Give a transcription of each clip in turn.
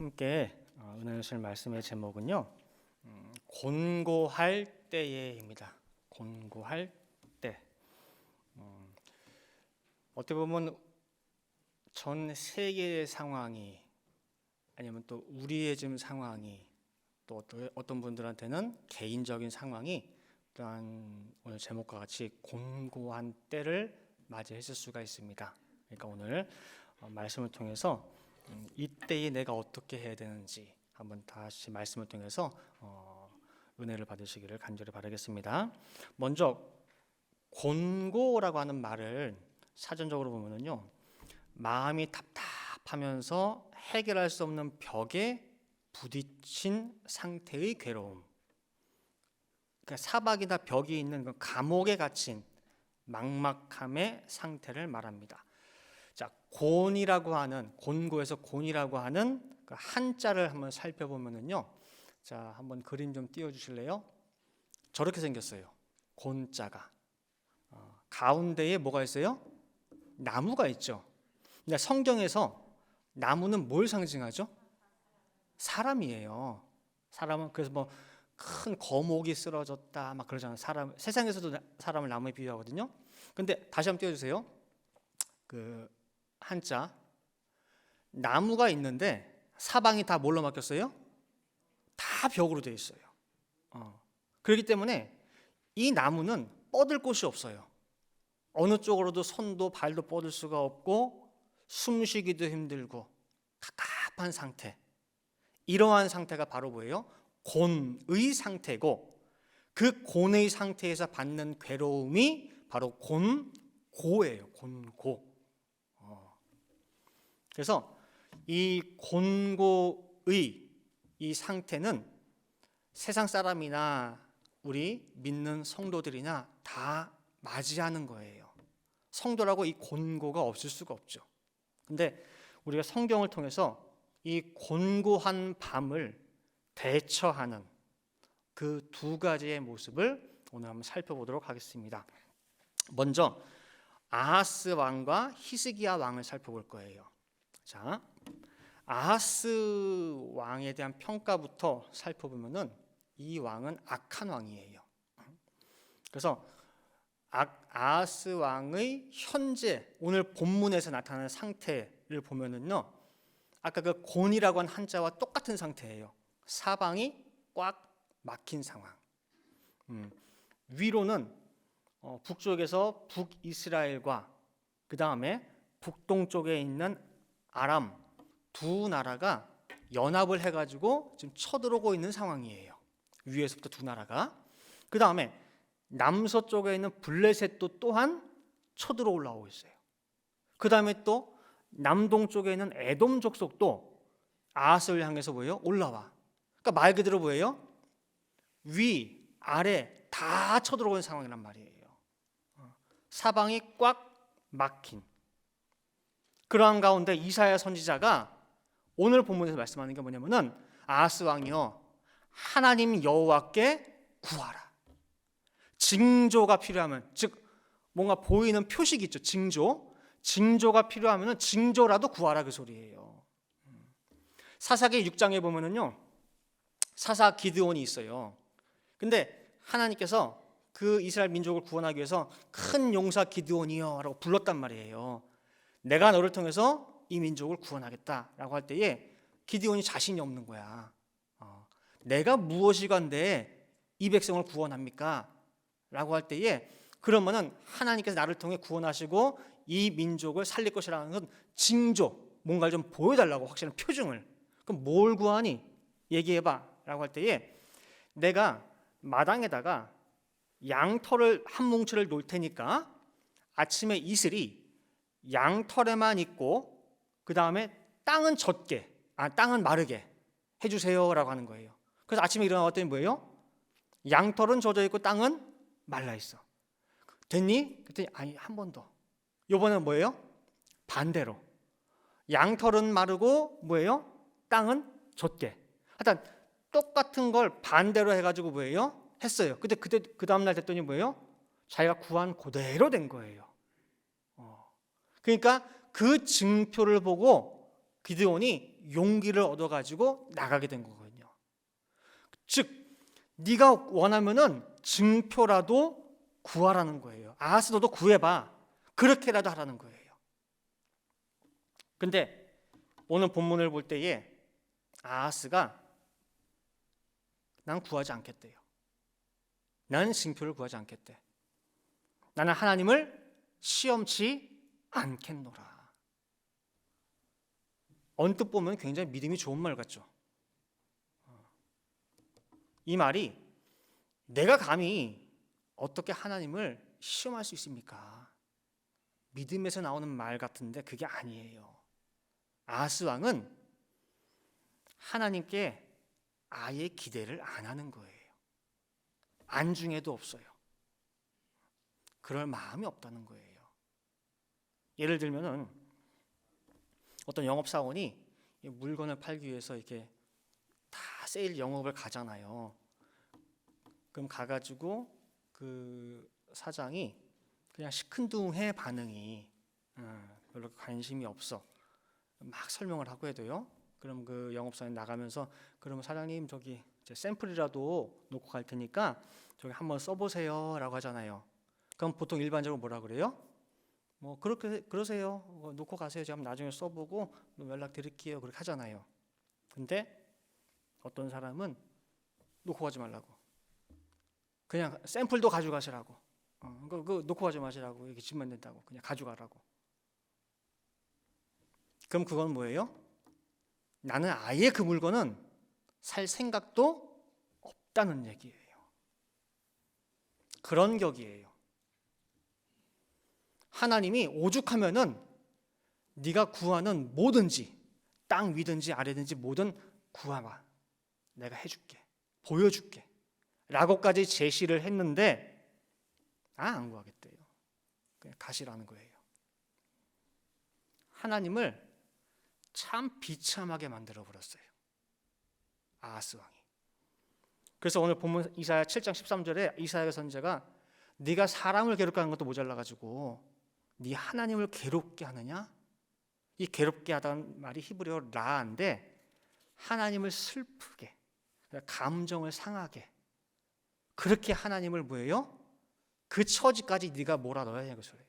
함께 은혜 주실 말씀의 제목은요, 곤고할 때에입니다. 곤고할 때. 어떻게 보면 전 세계의 상황이, 아니면 또 우리의 지금 상황이, 또 어떤 분들한테는 개인적인 상황이 또한 오늘 제목과 같이 곤고한 때를 맞이했을 수가 있습니다. 그러니까 오늘 말씀을 통해서 이때에 내가 어떻게 해야 되는지 한번 다시 말씀을 통해서 은혜를 받으시기를 간절히 바라겠습니다. 먼저 곤고라고 하는 말을 사전적으로 보면은요, 마음이 답답하면서 해결할 수 없는 벽에 부딪힌 상태의 괴로움, 그러니까 사박이나 벽이 있는 그 감옥에 갇힌 막막함의 상태를 말합니다. 자, 곤이라고 하는, 곤고에서 곤이라고 하는 그 한자를 한번 살펴보면은요, 자, 한번 그림 좀 띄워 주실래요? 저렇게 생겼어요. 곤자가 가운데에 뭐가 있어요? 나무가 있죠. 근데 성경에서 나무는 뭘 상징하죠? 사람이에요. 사람은 그래서 뭐 큰 거목이 쓰러졌다 막 그러잖아요. 사람, 세상에서도 사람을 나무에 비유하거든요. 근데 다시 한번 띄워주세요. 그 한자, 나무가 있는데 사방이 다 뭘로 막혔어요? 다 벽으로 되어 있어요. 그렇기 때문에 이 나무는 뻗을 곳이 없어요. 어느 쪽으로도 손도 발도 뻗을 수가 없고 숨쉬기도 힘들고 갑갑한 상태. 이러한 상태가 바로 뭐예요? 곤의 상태고, 그 곤의 상태에서 받는 괴로움이 바로 곤고예요. 곤고. 그래서 이 곤고의 이 상태는 세상 사람이나 우리 믿는 성도들이나 다 맞이하는 거예요. 성도라고 이 곤고가 없을 수가 없죠. 근데 우리가 성경을 통해서 이 곤고한 밤을 대처하는 그 두 가지의 모습을 오늘 한번 살펴보도록 하겠습니다. 먼저 아하스 왕과 히스기야 왕을 살펴볼 거예요. 자, 아하스 왕에 대한 평가부터 살펴보면은 이 왕은 악한 왕이에요. 그래서 아하스 왕의 현재 오늘 본문에서 나타나는 상태를 보면은요, 아까 그 곤이라고 한 한자와 똑같은 상태예요. 사방이 꽉 막힌 상황. 위로는 북쪽에서 북이스라엘과 그 다음에 북동쪽에 있는 아람 두 나라가 연합을 해가지고 지금 쳐들어오고 있는 상황이에요. 위에서부터 두 나라가. 그 다음에 남서쪽에 있는 블레셋도 또한 쳐들어 올라오고 있어요. 그 다음에 또 남동쪽에 있는 에돔 족속도 아하스를 향해서 뭐예요? 올라와. 그러니까 말 그대로 뭐예요? 위, 아래 다 쳐들어오는 상황이란 말이에요. 사방이 꽉 막힌. 그러한 가운데 이사야 선지자가 오늘 본문에서 말씀하는 게 뭐냐면은, 아하스 왕이요, 하나님 여호와께 구하라. 징조가 필요하면, 즉 뭔가 보이는 표식이 있죠. 징조가 필요하면은 징조라도 구하라, 그 소리예요. 사사기 6장에 보면은요, 사사 기드온이 있어요. 근데 하나님께서 그 이스라엘 민족을 구원하기 위해서 큰 용사 기드온이여 라고 불렀단 말이에요. 내가 너를 통해서 이 민족을 구원하겠다라고 할 때에 기드온이 자신이 없는 거야. 내가 무엇이건데 이 백성을 구원합니까? 라고 할 때에, 그러면은 하나님께서 나를 통해 구원하시고 이 민족을 살릴 것이라는 건 징조, 뭔가를 좀 보여달라고, 확실한 표징을. 그럼 뭘 구하니? 얘기해봐 라고 할 때에, 내가 마당에다가 양털을 한 뭉치를 놓을 테니까 아침에 이슬이 양털에만 있고 그 다음에 땅은 땅은 마르게 해주세요 라고 하는 거예요. 그래서 아침에 일어나봤더니 뭐예요? 양털은 젖어 있고 땅은 말라 있어. 됐니? 그랬더니 아니, 한 번 더. 이번에는 뭐예요? 반대로. 양털은 마르고 뭐예요? 땅은 젖게. 하여튼 똑같은 걸 반대로 해가지고 뭐예요? 했어요. 근데 그 다음날 됐더니 뭐예요? 자기가 구한 그대로 된 거예요. 그러니까 그 증표를 보고 기드온이 용기를 얻어가지고 나가게 된 거거든요. 즉 네가 원하면은 증표라도 구하라는 거예요. 아하스 너도 구해봐. 그렇게라도 하라는 거예요. 근데 오늘 본문을 볼 때에 아하스가 난 구하지 않겠대요. 나는 증표를 구하지 않겠대. 나는 하나님을 시험치 않겠노라. 언뜻 보면 굉장히 믿음이 좋은 말 같죠. 이 말이 내가 감히 어떻게 하나님을 시험할 수 있습니까? 믿음에서 나오는 말 같은데 그게 아니에요. 아하스 왕은 하나님께 아예 기대를 안 하는 거예요. 안중에도 없어요. 그럴 마음이 없다는 거예요. 예를 들면은 어떤 영업사원이 물건을 팔기 위해서 이렇게 다 세일 영업을 가잖아요. 그럼 가가지고 그 사장이 그냥 시큰둥해 반응이 별로 관심이 없어. 막 설명을 하고 해도요. 그럼 그 영업사원이 나가면서 그러면 사장님 저기 샘플이라도 놓고 갈 테니까 저기 한번 써보세요 라고 하잖아요. 그럼 보통 일반적으로 뭐라 그래요? 뭐 그렇게 그러세요. 놓고 가세요. 제가 나중에 써보고 연락 드릴게요. 그렇게 하잖아요. 근데 어떤 사람은 놓고 가지 말라고. 그냥 샘플도 가져가시라고. 그 놓고 가지 마시라고. 이렇게 집만 낸다고. 그냥 가져가라고. 그럼 그건 뭐예요? 나는 아예 그 물건은 살 생각도 없다는 얘기예요. 그런 격이에요. 하나님이 오죽하면은 네가 구하는 뭐든지 땅 위든지 아래든지 뭐든 구하마. 내가 해줄게. 보여줄게. 라고까지 제시를 했는데 안 구하겠대요. 그냥 가시라는 거예요. 하나님을 참 비참하게 만들어 버렸어요. 아하스 왕이. 그래서 오늘 본문 이사야 7장 13절에 이사야 선지자가 네가 사람을 괴롭게 하는 것도 모자라 가지고 네 하나님을 괴롭게 하느냐? 이 괴롭게 하다는 말이 히브리어 라인데 하나님을 슬프게, 감정을 상하게 그렇게 하나님을 뭐예요? 그 처지까지 네가 몰아넣어야 되는 거예요.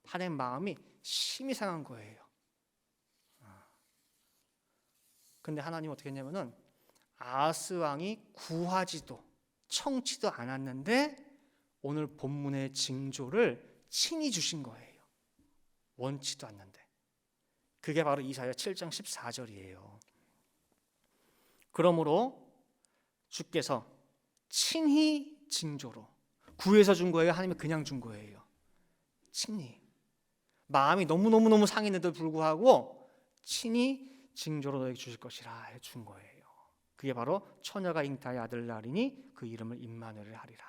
하나님 마음이 심히 상한 거예요. 근데 하나님 어떻게 했냐면은 아하스 왕이 구하지도 청치도 않았는데 오늘 본문의 징조를 친히 주신 거예요. 원치도 않는데. 그게 바로 이사야 7장 14절이에요. 그러므로 주께서 친히 징조로 구해서 준 거예요? 하나님이 그냥 준 거예요? 친히. 마음이 너무너무 상했는데도 불구하고 친히 징조로 너에게 주실 것이라 해준 거예요. 그게 바로 처녀가 잉타의 아들 나리니 그 이름을 임마누엘 하리라.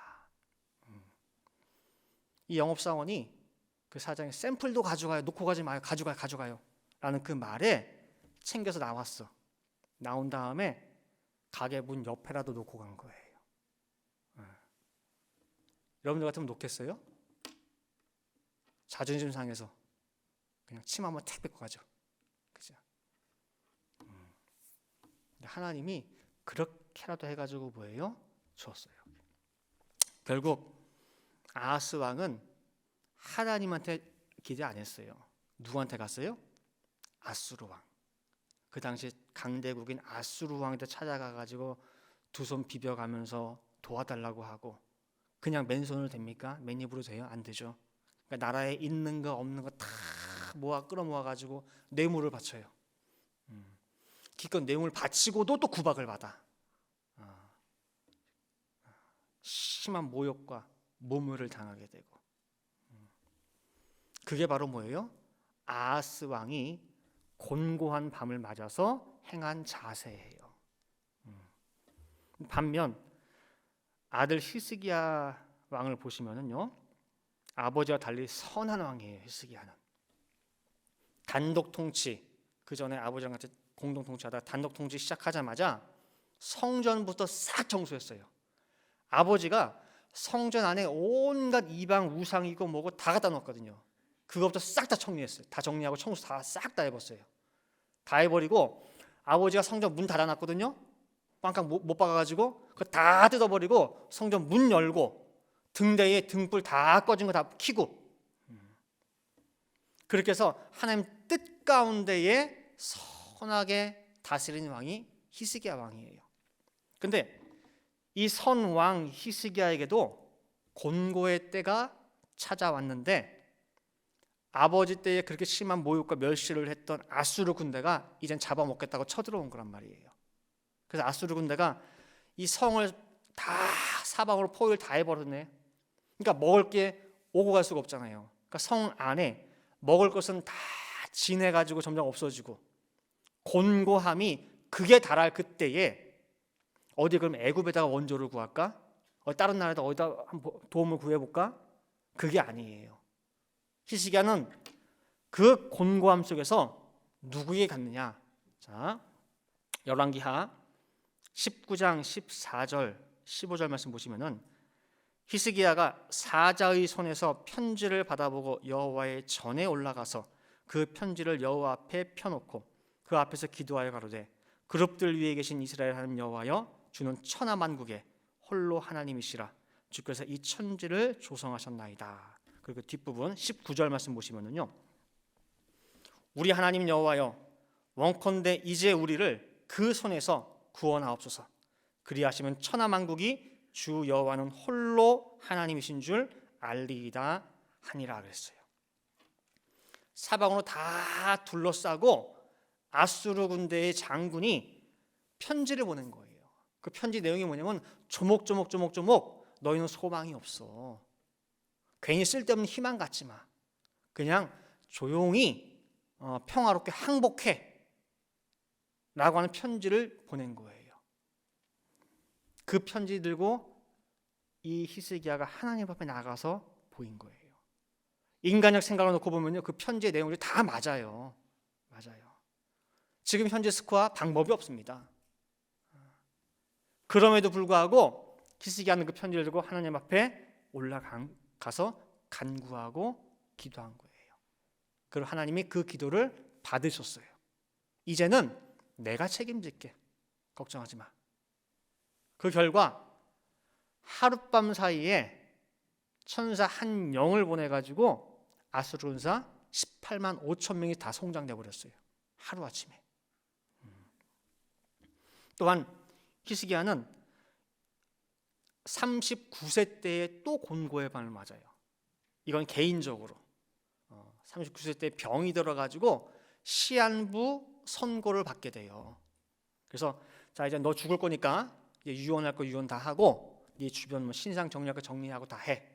이 영업사원이 그 사장이 샘플도 가져가요. 놓고 가지 마요. 가져가요. 라는 그 말에 챙겨서 나왔어. 나온 다음에 가게 문 옆에라도 놓고 간 거예요. 여러분들 같으면 놓겠어요? 자존심 상해서 그냥 침 한번 탁 뱉고 가죠. 그죠? 하나님이 그렇게라도 해가지고 뭐예요? 주었어요. 결국 아하스 왕은 하나님한테 기대 안 했어요. 누구한테 갔어요? 아수르 왕. 그 당시 강대국인 아수르 왕한테 찾아가가지고 두 손 비벼가면서 도와달라고 하고 그냥 맨손으로 됩니까? 맨입으로 돼요? 안 되죠. 그러니까 나라에 있는 거 없는 거 다 끌어모아가지고 뇌물을 바쳐요. 기껏 뇌물 바치고도 또 구박을 받아. 심한 모욕과 모멸을 당하게 되고. 그게 바로 뭐예요? 아하스 왕이 곤고한 밤을 맞아서 행한 자세예요. 반면 아들 히스기야 왕을 보시면은요, 아버지와 달리 선한 왕이에요. 히스기야는 단독 통치, 그 전에 아버지랑 같이 공동 통치하다 단독 통치 시작하자마자 성전부터 싹 청소했어요. 아버지가 성전 안에 온갖 이방 우상이고 뭐고 다 갖다 놓았거든요. 그것부터 싹 다 정리했어요. 다 정리하고 청소 다 싹 다 해봤어요. 다 해버리고 아버지가 성전 문 닫아놨거든요. 꽝꽝 못 박아가지고 그거 다 뜯어버리고 성전 문 열고 등대에 등불 다 꺼진 거 다 켜고, 그렇게 해서 하나님 뜻 가운데에 선하게 다스리는 왕이 히스기야 왕이에요. 근데 이 선왕 히스기야에게도 곤고의 때가 찾아왔는데, 아버지 때에 그렇게 심한 모욕과 멸시를 했던 아수르 군대가 이젠 잡아먹겠다고 쳐들어온 거란 말이에요. 그래서 아수르 군대가 이 성을 다 사방으로 포위를 다 해버렸네. 그러니까 먹을 게 오고 갈 수가 없잖아요. 그러니까 성 안에 먹을 것은 다 진해가지고 점점 없어지고, 곤고함이 극에 달할 그때에 어디 그럼 애굽에다가 원조를 구할까? 다른 나라에다 어디다 도움을 구해볼까? 그게 아니에요. 히스기야는 그 곤고함 속에서 누구에게 갔느냐? 자, 열왕기하 19장 14절 15절 말씀 보시면은 히스기야가 사자의 손에서 편지를 받아보고 여호와의 전에 올라가서 그 편지를 여호와 앞에 펴놓고 그 앞에서 기도하여 가로되, 그룹들 위에 계신 이스라엘 하나님 여호와여, 주는 천하만국의 홀로 하나님이시라. 주께서 이 천지를 조성하셨나이다. 그리고 뒷부분 19절 말씀 보시면은요, 우리 하나님 여호와여, 원컨대 이제 우리를 그 손에서 구원하옵소서. 그리하시면 천하만국이 주 여호와는 홀로 하나님이신 줄 알리이다 하니라 그랬어요. 사방으로 다 둘러싸고 아수르 군대의 장군이 편지를 보낸 거예요. 그 편지 내용이 뭐냐면 조목조목 너희는 소망이 없어. 괜히 쓸데없는 희망 갖지 마. 그냥 조용히 평화롭게 항복해 라고 하는 편지를 보낸 거예요. 그 편지 들고 이 히스기야가 하나님 앞에 나가서 보인 거예요. 인간적 생각을 놓고 보면요, 그 편지의 내용들이 다 맞아요. 지금 현재 스코어 방법이 없습니다. 그럼에도 불구하고 히스기야는 그 편지를 들고 하나님 앞에 올라가서 간구하고 기도한 거예요. 그리고 하나님이 그 기도를 받으셨어요. 이제는 내가 책임질게. 걱정하지 마. 그 결과 하룻밤 사이에 천사 한 영을 보내가지고 아수르 군사 18만 5천 명이 다 송장돼 버렸어요. 하루아침에. 또한 히스기야는 39세 때에 또 곤고의 반을 맞아요. 이건 개인적으로 39세 때 병이 들어가지고 시한부 선고를 받게 돼요. 그래서 자, 이제 너 죽을 거니까 이제 유언할 거 유언 다 하고 네 주변 뭐 신상 정리할 거 정리하고 다 해.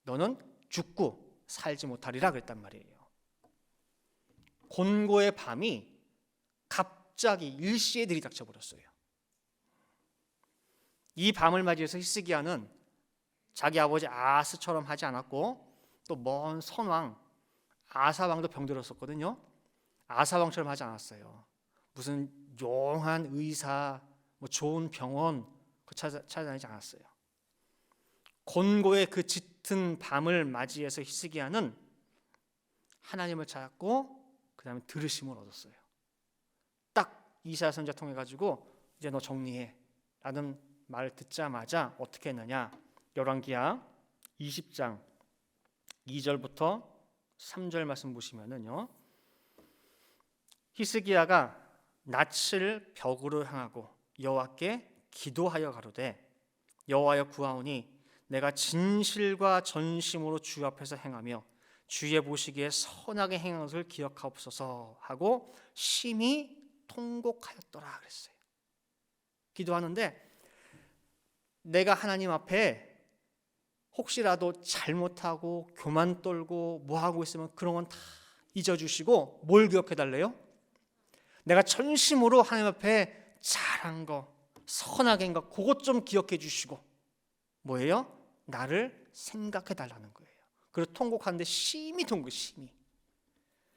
너는 죽고 살지 못하리라 그랬단 말이에요. 곤고의 밤이 갑자기 일시에 들이닥쳐 버렸어요. 이 밤을 맞이해서 히스기야는 자기 아버지 아스처럼 하지 않았고, 또 먼 선왕 아사왕도 병들었었거든요. 아사왕처럼 하지 않았어요. 무슨 용한 의사, 뭐 좋은 병원 찾아다니지 않았어요. 곤고의 그 짙은 밤을 맞이해서 히스기야는 하나님을 찾았고 그 다음에 들으심을 얻었어요. 딱 이사야 선지자 통해 가지고 이제 너 정리해 라는 말을 듣자마자 어떻게 했느냐, 열왕기하 20장 2절부터 3절 말씀 보시면은요, 히스기야가 낯을 벽으로 향하고 여호와께 기도하여 가로되, 여호와여 구하오니 내가 진실과 전심으로 주 앞에서 행하며 주의 보시기에 선하게 행한 것을 기억하옵소서 하고 심히 통곡하였더라 그랬어요. 기도하는데 내가 하나님 앞에 혹시라도 잘못하고 교만 떨고 뭐 하고 있으면 그런 건 다 잊어주시고 뭘 기억해 달래요? 내가 전심으로 하나님 앞에 잘한 거, 선하게 한 거, 그것 좀 기억해 주시고 뭐예요? 나를 생각해 달라는 거예요. 그리고 통곡하는데 심히 통곡, 심히.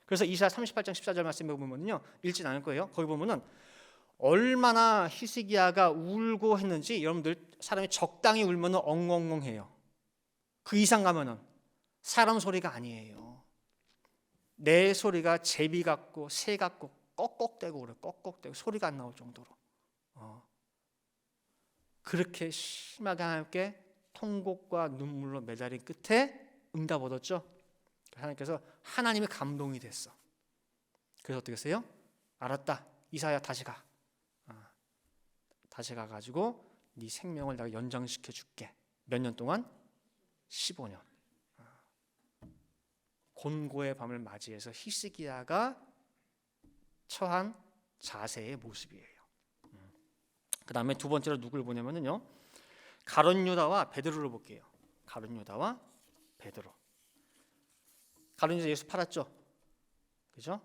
그래서 이사야 38장 14절 말씀에 보면요, 읽진 않을 거예요. 거기 보면은 얼마나 히스기야가 울고 했는지, 여러분들 사람이 적당히 울면은 엉엉엉해요. 그 이상 가면은 사람 소리가 아니에요. 내 소리가 제비 같고 새 같고 꺽꺽대고 그래. 꺽꺽대고 소리가 안 나올 정도로. 그렇게 심하게 하나님께 통곡과 눈물로 매달린 끝에 응답 얻었죠. 하나님께서 하나님의 감동이 됐어. 그래서 어떻게 했어요? 알았다. 이사야 다시 가. 다시 가가지고 네 생명을 내가 연장시켜 줄게. 몇 년 동안? 15년. 곤고의 밤을 맞이해서 히스기야가 처한 자세의 모습이에요. 그 다음에 두 번째로 누굴 보냐면요, 가룟 유다와 베드로를 볼게요. 가룟 유다와 베드로. 가룟 유다 예수 팔았죠, 그죠?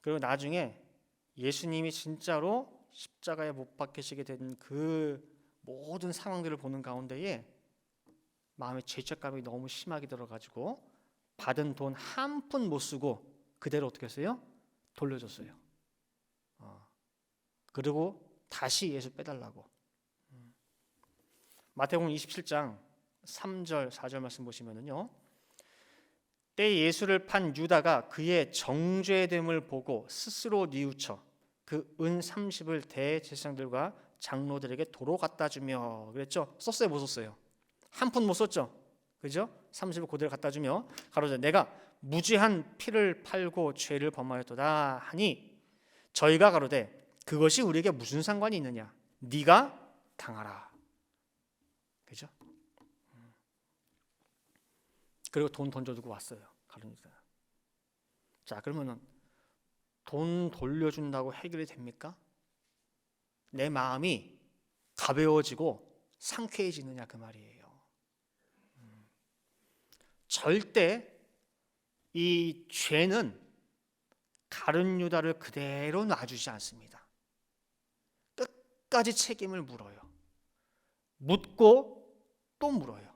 그리고 나중에 예수님이 진짜로 십자가에 못 박히시게 된 그 모든 상황들을 보는 가운데에 마음에 죄책감이 너무 심하게 들어가지고 받은 돈 한 푼 못 쓰고 그대로 어떻게 했어요? 돌려줬어요. 그리고 다시 예수 빼달라고. 마태복음 27장 3절 4절 말씀 보시면은요, 때 예수를 판 유다가 그의 정죄됨을 보고 스스로 뉘우쳐 그 은 30을 대제사장들과 장로들에게 도로 갖다 주며 그랬죠. 썼어요, 못 썼어요? 한 푼 못 썼죠, 그죠? 30을 그대로 갖다 주며 가로되 내가 무죄한 피를 팔고 죄를 범하였도다 하니 저희가 가로되 그것이 우리에게 무슨 상관이 있느냐? 네가 당하라. 그죠? 그리고 돈 던져두고 왔어요. 가룟유다. 자, 그러면은 돈 돌려준다고 해결이 됩니까? 내 마음이 가벼워지고 상쾌해지느냐 그 말이에요. 절대 이 죄는 가룟 유다를 그대로 놔주지 않습니다. 끝까지 책임을 물어요. 묻고 또 물어요.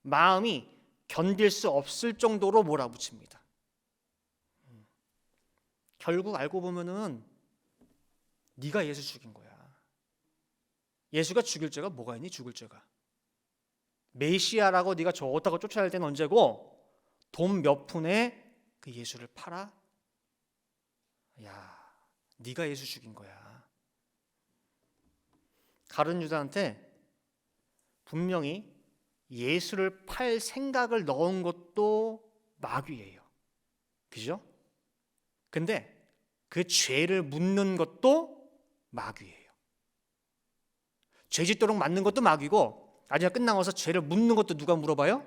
마음이 견딜 수 없을 정도로 몰아붙입니다. 결국 알고 보면은 네가 예수 죽인 거야. 예수가 죽일 죄가 뭐가 있니? 죽을 죄가. 메시아라고 네가 좋다고 쫓아야 할 때는 언제고 돈 몇 푼에 그 예수를 팔아? 야, 네가 예수 죽인 거야. 가룟 유다한테 분명히 예수를 팔 생각을 넣은 것도 마귀예요. 그죠? 근데 그 죄를 묻는 것도 마귀예요. 죄짓도록 맞는 것도 마귀고 나중에 끝나고서 죄를 묻는 것도 누가 물어봐요?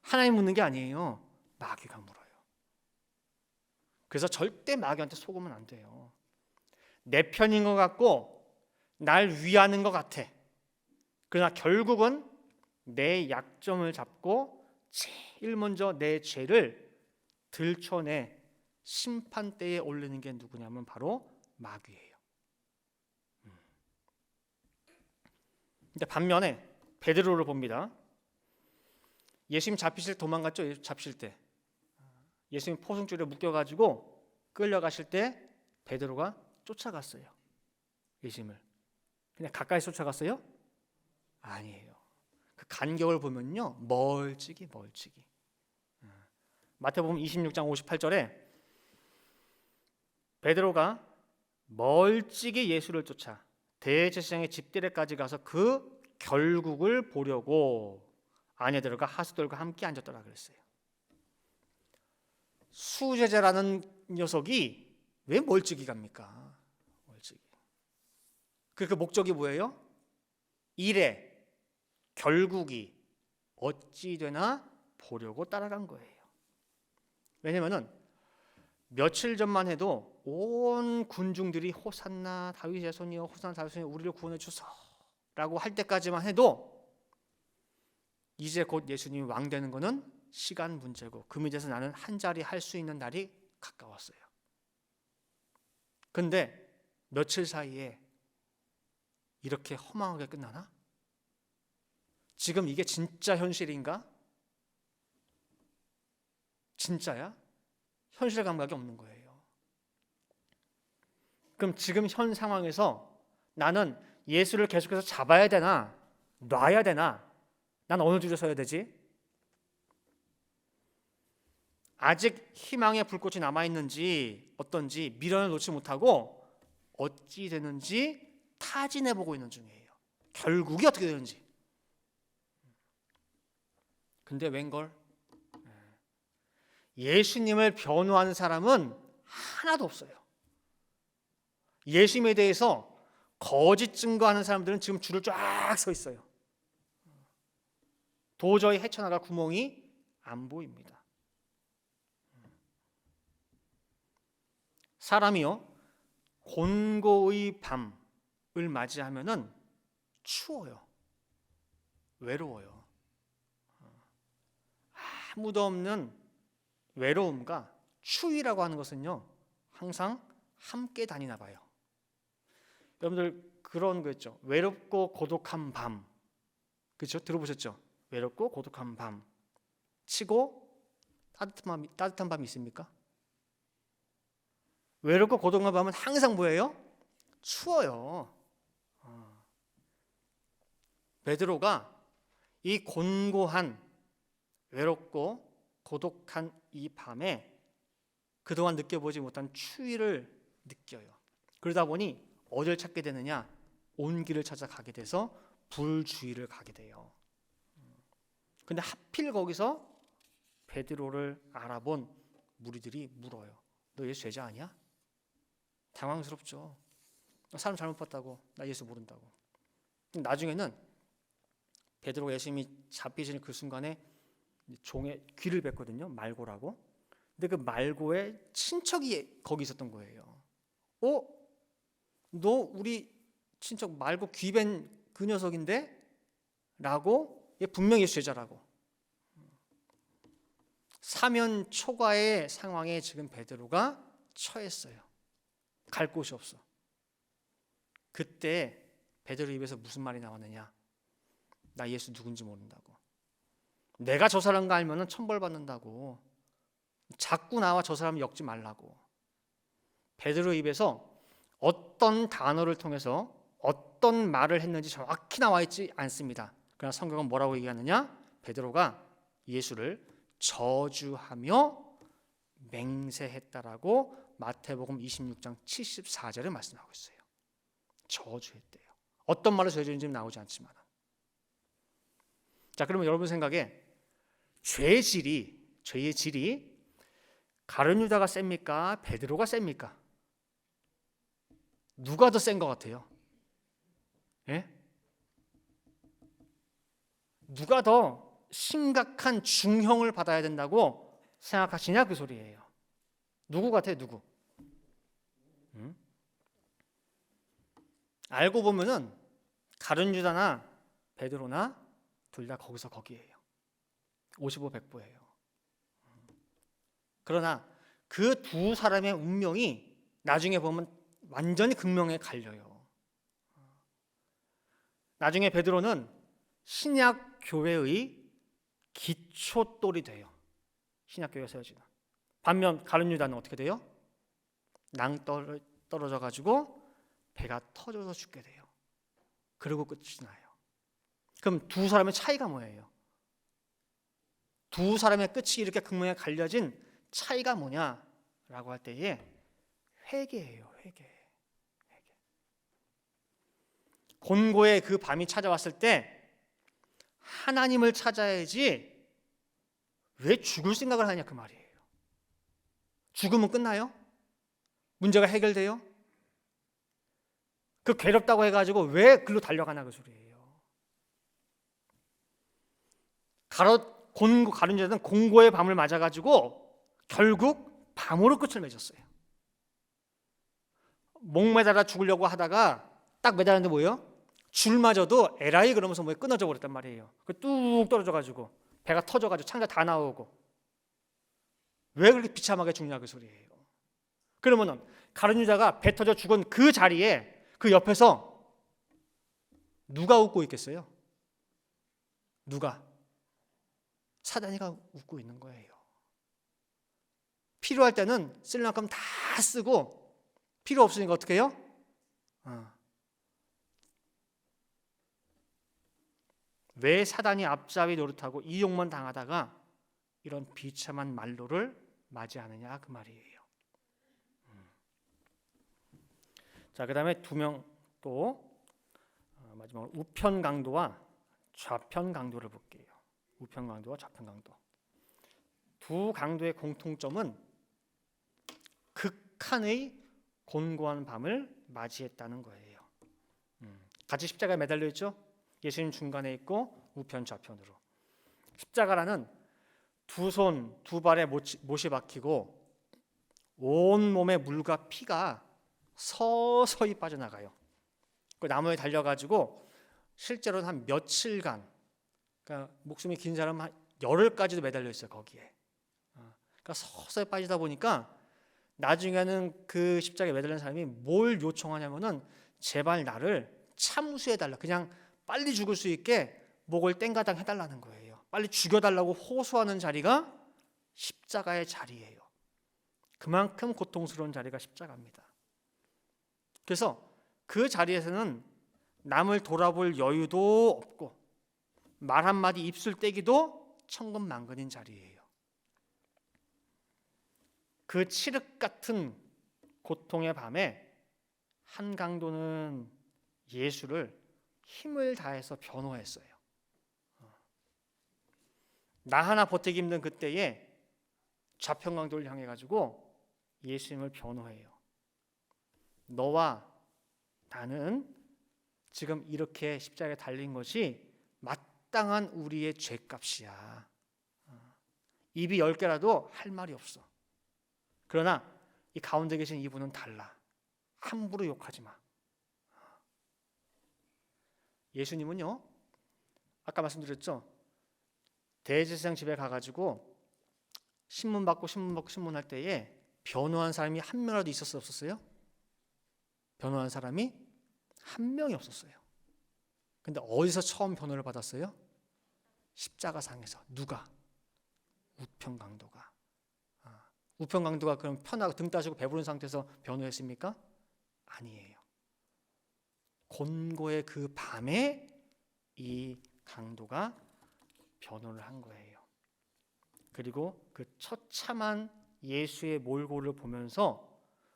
하나님 묻는 게 아니에요. 마귀가 물어요. 그래서 절대 마귀한테 속으면 안 돼요. 내 편인 것 같고 날 위하는 것 같아. 그러나 결국은 내 약점을 잡고 제일 먼저 내 죄를 들춰내 심판대에 올리는 게 누구냐면 바로 마귀예요. 근데 반면에 베드로를 봅니다. 예수님 잡히실 때 도망갔죠. 예수 잡히실 때 예수님 포승줄에 묶여가지고 끌려가실 때 베드로가 쫓아갔어요. 예수님을. 그냥 가까이 쫓아갔어요? 아니에요. 그 간격을 보면요, 멀찍이. 마태복음 26장 58절에 베드로가 멀찍이 예수를 쫓아 대제사장의 집들에까지 가서 그 결국을 보려고 아내들과 하수들과 함께 앉았더라 그랬어요. 수제자라는 녀석이 왜 멀찍이 갑니까? 멀찍이. 그 목적이 뭐예요? 일에 결국이 어찌 되나 보려고 따라간 거예요. 왜냐면은 며칠 전만 해도 온 군중들이 호산나 다윗의 자손이여 호산나 다윗의 자손이여 우리를 구원해 주소라고 할 때까지만 해도 이제 곧 예수님이 왕 되는 거는 시간 문제고 그 밑에서 나는 한 자리 할 수 있는 날이 가까웠어요. 근데 며칠 사이에 이렇게 허망하게 끝나나? 지금 이게 진짜 현실인가? 진짜야? 현실 감각이 없는 거예요. 그럼 지금 현 상황에서 나는 예수를 계속해서 잡아야 되나? 놔야 되나? 난 어느 줄에 서야 되지? 아직 희망의 불꽃이 남아있는지 어떤지 미련을 놓지 못하고 어찌 되는지 타진해보고 있는 중이에요. 결국이 어떻게 되는지. 근데 웬걸? 예수님을 변호하는 사람은 하나도 없어요. 예수님에 대해서 거짓 증거하는 사람들은 지금 줄을 쫙 서 있어요. 도저히 헤쳐나갈 구멍이 안 보입니다. 사람이요, 곤고의 밤을 맞이하면은 추워요. 외로워요. 아무도 없는 외로움과 추위라고 하는 것은요, 항상 함께 다니나 봐요. 여러분들 그런 거 있죠. 외롭고 고독한 밤. 그렇죠? 들어보셨죠? 외롭고 고독한 밤 치고 따뜻한 밤이 있습니까? 외롭고 고독한 밤은 항상 뭐예요? 추워요. 베드로가 이 곤고한 외롭고 고독한 이 밤에 그동안 느껴보지 못한 추위를 느껴요. 그러다 보니 어딜 찾게 되느냐? 온 길을 찾아가게 돼서 불주위를 가게 돼요. 근데 하필 거기서 베드로를 알아본 무리들이 물어요. 너 예수 제자 아니야? 당황스럽죠. 사람 잘못 봤다고. 나 예수 모른다고. 나중에는 베드로가 예수님이 잡히시는 그 순간에 종의 귀를 뱉거든요. 말고라고. 근데 그 말고의 친척이 거기 있었던 거예요. 너 우리 친척 말고 귀 벤 그 녀석인데? 라고. 얘 분명히 예수 제자라고. 사면 초과의 상황에 지금 베드로가 처했어요. 갈 곳이 없어. 그때 베드로 입에서 무슨 말이 나왔느냐? 나 예수 누군지 모른다고. 내가 저 사람과 알면은 천벌 받는다고. 자꾸 나와 저 사람 엮지 말라고. 베드로 입에서 어떤 단어를 통해서 어떤 말을 했는지 정확히 나와 있지 않습니다. 그러나 성경은 뭐라고 얘기하느냐? 베드로가 예수를 저주하며 맹세했다라고 마태복음 26장 74절에 말씀하고 있어요. 저주했대요. 어떤 말을 저주했는지 나오지 않지만. 자, 그러면 여러분 생각에 죄의 질이 가룟 유다가 셉니까? 베드로가 셉니까? 누가 더 센 것 같아요? 예? 누가 더 심각한 중형을 받아야 된다고 생각하시냐 그 소리예요. 누구 같아요? 누구? 알고 보면은 가룟 유다나 베드로나 둘 다 거기서 거기예요. 55, 100보예요. 그러나 그 두 사람의 운명이 나중에 보면 완전히 극명에 갈려요. 나중에 베드로는 신약 교회의 기초돌이 돼요. 신약 교회가 세워지는. 반면 가룟 유다는 어떻게 돼요? 떨어져 가지고 배가 터져서 죽게 돼요. 그리고 끝이 나요. 그럼 두 사람의 차이가 뭐예요? 두 사람의 끝이 이렇게 극명에 갈려진 차이가 뭐냐라고 할 때에 회개예요. 회개. 곤고의 그 밤이 찾아왔을 때 하나님을 찾아야지 왜 죽을 생각을 하냐 그 말이에요. 죽으면 끝나요? 문제가 해결돼요? 그 괴롭다고 해가지고 왜 글로 달려가나 그 소리예요. 가룟 유다는 공고의 밤을 맞아가지고 결국 밤으로 끝을 맺었어요. 목 매달아 죽으려고 하다가 딱 매달았는데 뭐예요? 줄마저도 에라이 그러면서 뭐에 끊어져 버렸단 말이에요. 뚝 떨어져가지고 배가 터져가지고 창자 다 나오고. 왜 그렇게 비참하게 죽냐 그 소리예요. 그러면은 가룟 유다가 배 터져 죽은 그 자리에 그 옆에서 누가 웃고 있겠어요? 누가? 사단이가 웃고 있는 거예요. 필요할 때는 쓸 만큼 다 쓰고 필요 없으니까 어떻게 해요? 왜 사단이 앞잡이 노릇하고 이용만 당하다가 이런 비참한 말로를 맞이하느냐 그 말이에요. 자, 그다음에 두 명 또 마지막으로 우편 강도와 좌편 강도를 볼게요. 우편 강도와 좌편 강도. 두 강도의 공통점은 극한의 곤고한 밤을 맞이했다는 거예요. 같이 십자가에 매달려 있죠. 예수님 중간에 있고 우편 좌편으로. 십자가라는 두 손, 두 발에 못이 박히고 온 몸에 물과 피가 서서히 빠져나가요. 그 나무에 달려가지고 실제로는 한 며칠간, 그러니까 목숨이 긴 사람 한 열흘까지도 매달려 있어요 거기에. 그러니까 서서히 빠지다 보니까 나중에는 그 십자가에 매달린 사람이 뭘 요청하냐면은 제발 나를 참수해달라. 그냥 빨리 죽을 수 있게 목을 땡가당 해달라는 거예요. 빨리 죽여달라고 호소하는 자리가 십자가의 자리예요. 그만큼 고통스러운 자리가 십자가입니다. 그래서 그 자리에서는 남을 돌아볼 여유도 없고 말 한마디 입술 떼기도 천근만근인 자리예요. 그 칠흑 같은 고통의 밤에 한 강도는 예수를 힘을 다해서 변호했어요. 나 하나 버티기 힘든 그때에 좌편 강도를 향해 가지고 예수님을 변호해요. 너와 나는 지금 이렇게 십자가에 달린 것이 마땅한 우리의 죄값이야. 입이 10개라도 할 말이 없어. 그러나 이 가운데 계신 이분은 달라. 함부로 욕하지 마. 예수님은요, 아까 말씀드렸죠. 대제사장 집에 가가지고 신문 받고 신문할 때에 변호한 사람이 한 명이라도 있었어요, 없었어요? 변호한 사람이 한 명이 없었어요. 근데 어디서 처음 변호를 받았어요? 십자가상에서. 누가? 우편 강도가. 우편 강도가 그럼 편하고 등 따시고 배부른 상태에서 변호했습니까? 아니에요. 곤고의 그 밤에 이 강도가 변호를 한 거예요. 그리고 그 처참한 예수의 몰골을 보면서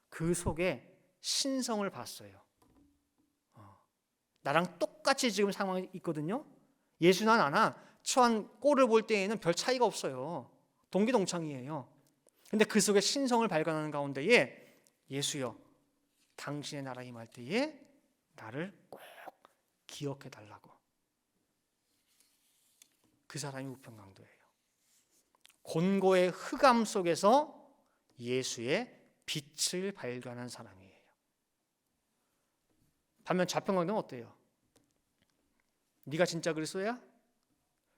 그 속에 신성을 봤어요. 나랑 똑같이 지금 상황이 있거든요. 예수는 아나 처한 꼴을 볼 때에는 별 차이가 없어요. 동기동창이에요. 근데 그 속에 신성을 발견하는 가운데에 예수여, 당신의 나라 임할 때에 나를 꼭 기억해 달라고. 그 사람이 우편강도예요. 곤고의 흑암 속에서 예수의 빛을 발견한 사람이에요. 반면 좌편강도는 어때요? 네가 진짜 그리스도야?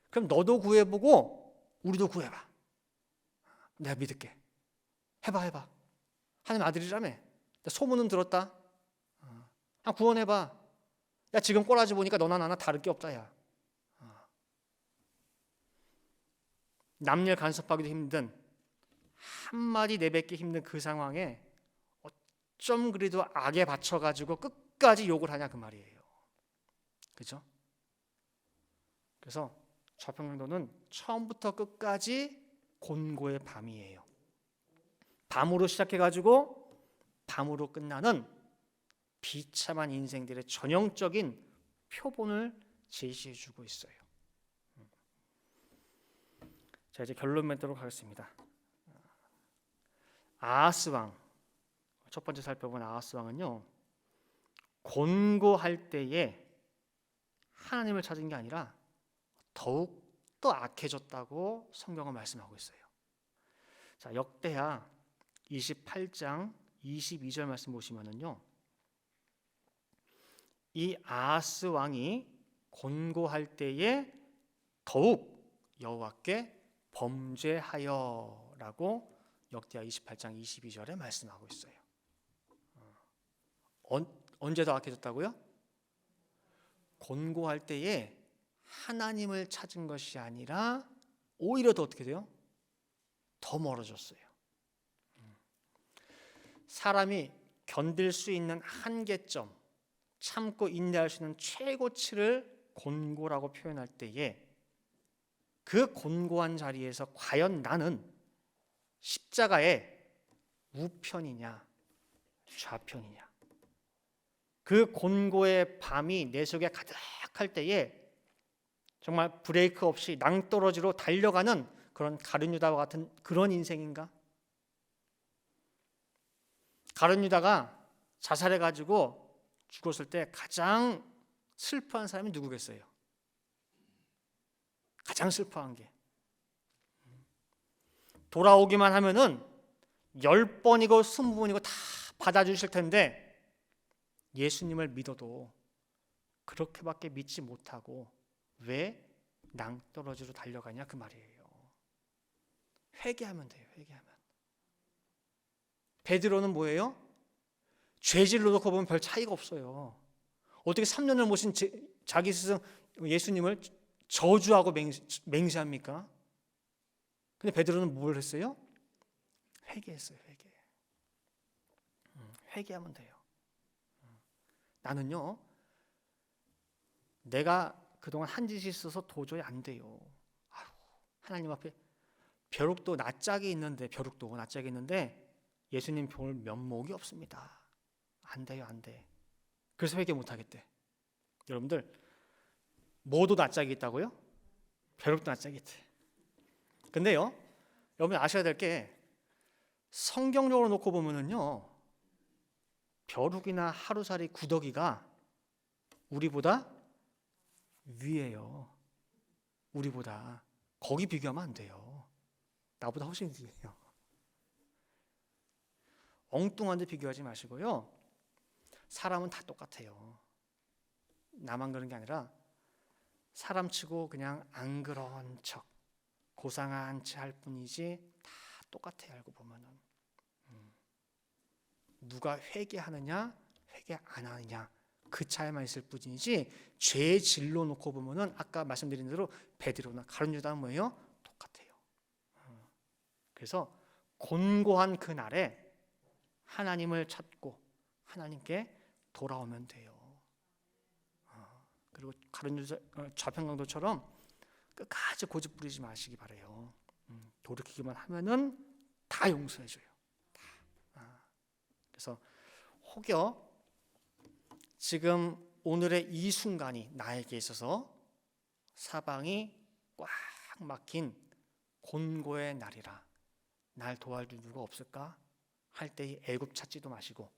그럼 너도 구해보고 우리도 구해봐. 내가 믿을게. 해봐. 하나님 아들이라며. 소문은 들었다. 한번 구원해봐. 야, 지금 꼬라지 보니까 너나 나나 다를 게 없다. 야. 남녀 간섭하기도 힘든, 한마디 내뱉기 힘든 그 상황에 어쩜 그래도 악에 받쳐가지고 끝까지 욕을 하냐 그 말이에요. 그렇죠? 그래서 좌편강도는 처음부터 끝까지 곤고의 밤이에요. 밤으로 시작해가지고 밤으로 끝나는 비참한 인생들의 전형적인 표본을 제시해주고 있어요. 자, 이제 결론 맺도록 하겠습니다. 아하스 왕, 첫 번째 살펴본 아하스 왕은요, 곤고할 때에 하나님을 찾은 게 아니라 더욱 더 악해졌다고 성경은 말씀하고 있어요. 자, 역대하 28장 22절 말씀 보시면은요, 이 아하스 왕이 곤고할 때에 더욱 여호와께 범죄하여라고 역대하 28장 22절에 말씀하고 있어요. 언제 더 악해졌다고요? 곤고할 때에 하나님을 찾은 것이 아니라 오히려 더 어떻게 돼요? 더 멀어졌어요. 사람이 견딜 수 있는 한계점, 참고 인내할 수 있는 최고치를 곤고라고 표현할 때에 그 곤고한 자리에서 과연 나는 십자가의 우편이냐 좌편이냐. 그 곤고의 밤이 내 속에 가득할 때에 정말 브레이크 없이 낭떠러지로 달려가는 그런 가룟 유다와 같은 그런 인생인가? 가룟 유다가 자살해가지고 죽었을 때 가장 슬퍼한 사람이 누구겠어요? 가장 슬퍼한 게 돌아오기만 하면은 10번이고 20번이고 다 받아주실 텐데 예수님을 믿어도 그렇게밖에 믿지 못하고 왜 낭떠러지로 달려가냐 그 말이에요. 회개하면 돼요. 회개하면. 베드로는 뭐예요? 죄질로 놓고 보면 별 차이가 없어요. 어떻게 3년을 모신 자기 스승 예수님을 저주하고 맹세합니까? 근데 베드로는 뭘 했어요? 회개했어요. 회개하면 돼요. 나는요, 내가 그동안 한 짓이 있어서 도저히 안 돼요. 아유, 하나님 앞에 벼룩도 낯짝이 있는데 예수님 볼 면목이 없습니다. 안 돼요, 안 돼. 그래서 회개 못 하겠대. 여러분들 뭐도 낯짝이 있다고요? 벼룩도 낯짝이 있대. 근데요, 여러분 아셔야 될 게 성경적으로 놓고 보면은요, 벼룩이나 하루살이 구더기가 우리보다 위에요. 우리보다. 거기 비교하면 안 돼요. 나보다 훨씬 위에요. 엉뚱한 데 비교하지 마시고요. 사람은 다 똑같아요. 나만 그런 게 아니라 사람치고 그냥 안 그런 척 고상한 채 할 뿐이지 다 똑같아요. 알고 보면은. 누가 회개하느냐 회개 안 하느냐 그 차이만 있을 뿐이지 죄의 질로 놓고 보면은 아까 말씀드린 대로 베드로나 가룟 유다는 뭐예요? 똑같아요. 그래서 곤고한 그 날에 하나님을 찾고 하나님께 돌아오면 돼요. 그리고 가룟 유다 좌편강도처럼 끝까지 고집 부리지 마시기 바래요. 돌이키기만 하면은 다 용서해줘요. 그래서 혹여 지금 오늘의 이 순간이 나에게 있어서 사방이 꽉 막힌 곤고의 날이라 날 도와줄 누가 없을까 할 때 애굽 찾지도 마시고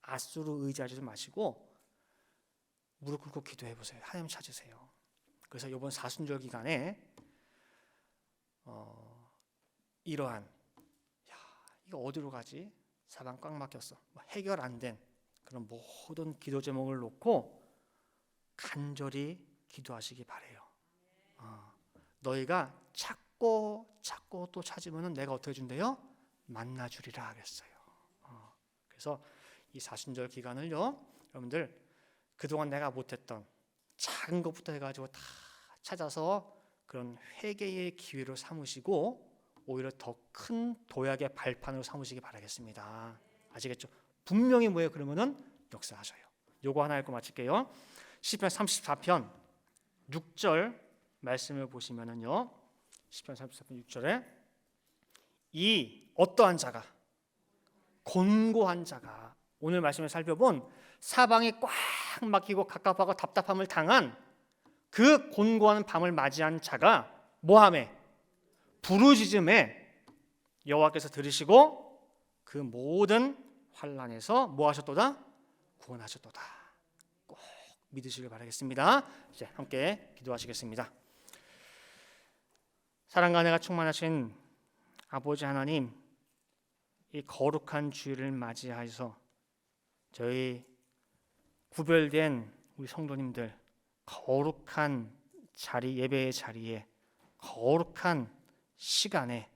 앗수르 의지하지도 마시고 무릎 꿇고 기도해 보세요. 하나님 찾으세요. 그래서 이번 사순절 기간에 이러한 이거 어디로 가지? 사방 꽉 막혔어. 해결 안 된 그런 모든 기도 제목을 놓고 간절히 기도하시기 바래요. 너희가 찾고 또 찾으면 내가 어떻게 준대요? 만나주리라 하겠어요. 그래서 이 사순절 기간을요, 여러분들 그동안 내가 못했던 작은 것부터 해가지고 다 찾아서 그런 회개의 기회로 삼으시고 오히려 더 큰 도약의 발판으로 삼으시기 바라겠습니다. 아시겠죠? 분명히 뭐예요? 그러면은 역사하셔요. 요거 하나 읽고 마칠게요. 시편 34편 6절 말씀을 보시면은요. 시편 34편 6절에 이 어떠한 자가 곤고한 자가 오늘 말씀을 살펴본 사방이 꽉 막히고 갑갑하고 답답함을 당한 그 곤고한 밤을 맞이한 자가 뭐하매 부르짖음에 여호와께서 들으시고 그 모든 환난에서 뭐하셨도다? 구원하셨도다. 꼭 믿으시길 바라겠습니다. 이제 함께 기도하시겠습니다. 사랑과 은혜가 충만하신 아버지 하나님, 이 거룩한 주일을 맞이하여서 저희 구별된 우리 성도님들 거룩한 자리, 예배의 자리에 거룩한 시간에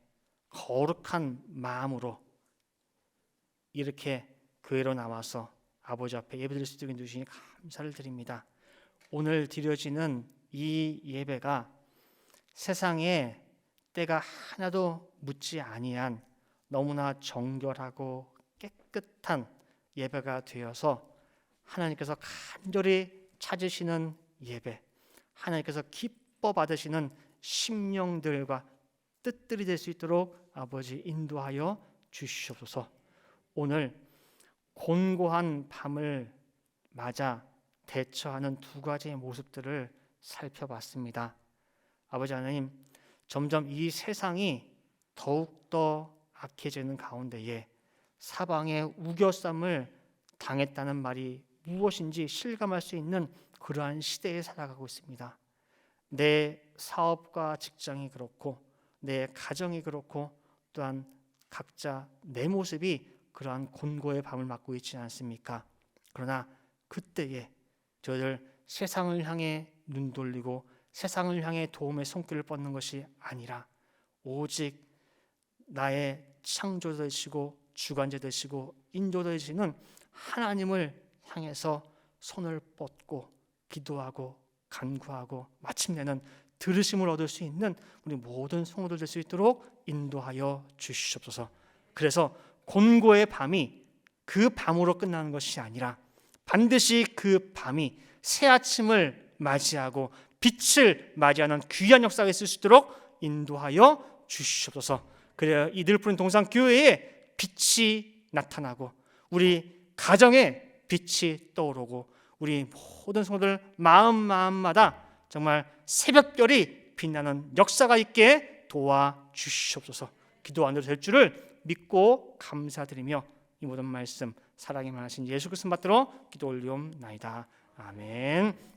거룩한 마음으로 이렇게 교회로 나와서 아버지 앞에 예배드릴 수 있게 해주시니 감사를 드립니다. 오늘 드려지는 이 예배가 세상에 때가 하나도 묻지 아니한 너무나 정결하고 깨끗한 예배가 되어서 하나님께서 간절히 찾으시는 예배, 하나님께서 기뻐 받으시는 심령들과 뜻들이 될 수 있도록 아버지 인도하여 주시옵소서. 오늘 곤고한 밤을 맞아 대처하는 두 가지의 모습들을 살펴봤습니다. 아버지 하나님, 점점 이 세상이 더욱더 악해지는 가운데에 사방의 우겨쌈을 당했다는 말이 무엇인지 실감할 수 있는 그러한 시대에 살아가고 있습니다. 내 사업과 직장이 그렇고 내 가정이 그렇고 또한 각자 내 모습이 그러한 곤고의 밤을 맞고 있지 않습니까? 그러나 그때에 저희들 세상을 향해 눈 돌리고 세상을 향해 도움의 손길을 뻗는 것이 아니라 오직 나의 창조자 되시고 주관자 되시고 인도자 되시는 하나님을 향해서 손을 뻗고 기도하고 간구하고 마침내는 들으심을 얻을 수 있는 우리 모든 성도들 될 수 있도록 인도하여 주시옵소서. 그래서 곤고의 밤이 그 밤으로 끝나는 것이 아니라 반드시 그 밤이 새 아침을 맞이하고 빛을 맞이하는 귀한 역사가 있을 수 있도록 인도하여 주시옵소서. 그래야 이들 푸른 동산교회에 빛이 나타나고 우리 가정에 빛이 떠오르고 우리 모든 성도들 마음마다 정말 새벽별이 빛나는 역사가 있게 도와주시옵소서. 기도 안대로 될 줄을 믿고 감사드리며 이 모든 말씀 사랑이 많으신 예수 그리스도 받들어 기도 올리옵나이다. 아멘.